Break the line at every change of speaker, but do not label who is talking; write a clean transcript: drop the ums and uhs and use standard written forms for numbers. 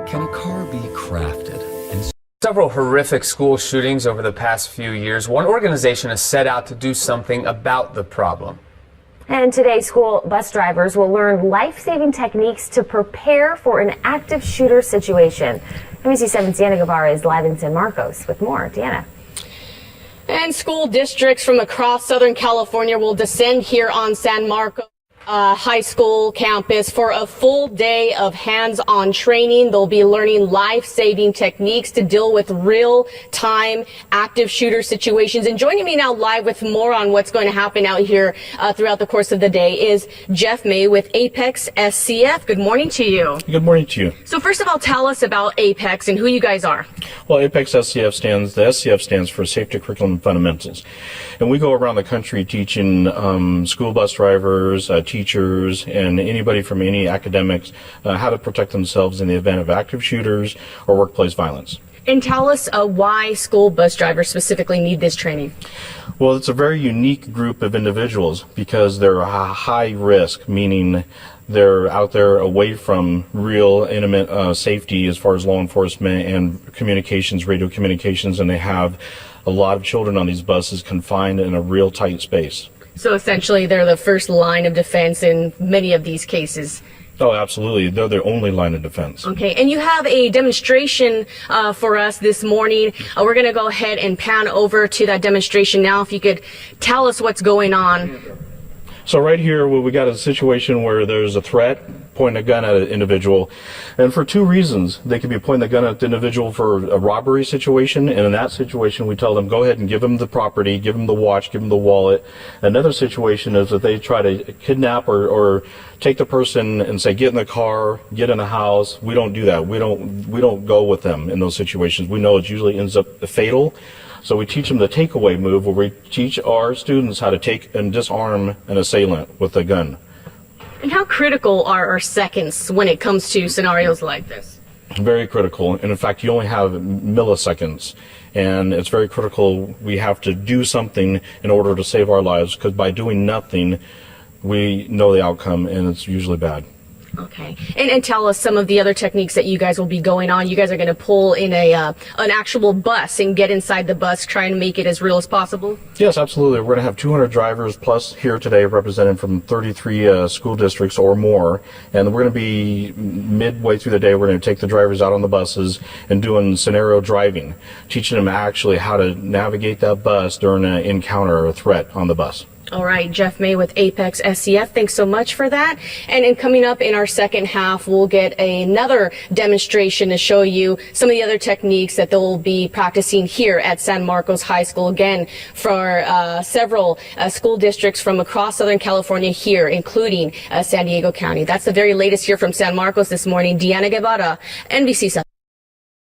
Can a car be crafted and
Several horrific school shootings over the past few years. One organization has set out to do something about the problem.
And today, school bus drivers will learn life-saving techniques to prepare for an active shooter situation. NBC7's Deanna Guevara is live in San Marcos with more. Deanna.
And school districts from across Southern California will descend here on San Marcos High School campus for a full day of hands-on training. They'll be learning life-saving techniques to deal with real-time active shooter situations. And joining me now live with more on what's going to happen out here throughout the course of the day is Jeff May with Apex SCF. Good morning to you.
Good morning to you.
So first of all, tell us about Apex and who you guys are.
Well, Apex SCF stands for Safety Curriculum Fundamentals. And we go around the country teaching school bus drivers, teachers, and anybody from any academics how to protect themselves in the event of active shooters or workplace violence.
And tell us why school bus drivers specifically need this training.
Well, it's a very unique group of individuals because they're high risk, meaning they're out there away from real intimate safety as far as law enforcement and communications, radio communications, and they have a lot of children on these buses confined in a real tight space.
So essentially they're the first line of defense in many of these cases.
Oh, absolutely. They're the only line of defense.
Okay, and you have a demonstration for us this morning. We're going to go ahead and pan over to that demonstration now. If you could tell us what's going on.
So right here, we got a situation where there's a threat, pointing a gun at an individual, and for two reasons. They could be pointing the gun at the individual for a robbery situation, and in that situation we tell them go ahead and give them the property, give them the watch, give them the wallet. Another situation is that they try to kidnap or take the person and say get in the car, get in the house. We don't do that. We don't go with them in those situations. We know it usually ends up fatal. So we teach them the takeaway move, where we teach our students how to take and disarm an assailant with a gun.
And how critical are seconds when it comes to scenarios like this?
Very critical. And in fact, you only have milliseconds. And it's very critical. We have to do something in order to save our lives, because by doing nothing, we know the outcome, and it's usually bad.
Okay, and tell us some of the other techniques that you guys will be going on. You guys are going to pull in an actual bus and get inside the bus, trying to make it as real as possible?
Yes, absolutely. We're going to have 200 drivers plus here today represented from 33 school districts or more. And we're going to be midway through the day, we're going to take the drivers out on the buses and doing scenario driving, teaching them actually how to navigate that bus during an encounter or a threat on the bus.
All right, Jeff May with Apex SCF, thanks so much for that. And coming up in our second half, we'll get another demonstration to show you some of the other techniques that they'll be practicing here at San Marcos High School, again, for several school districts from across Southern California here, including San Diego County. That's the very latest here from San Marcos this morning. Deanna Guevara, NBC7.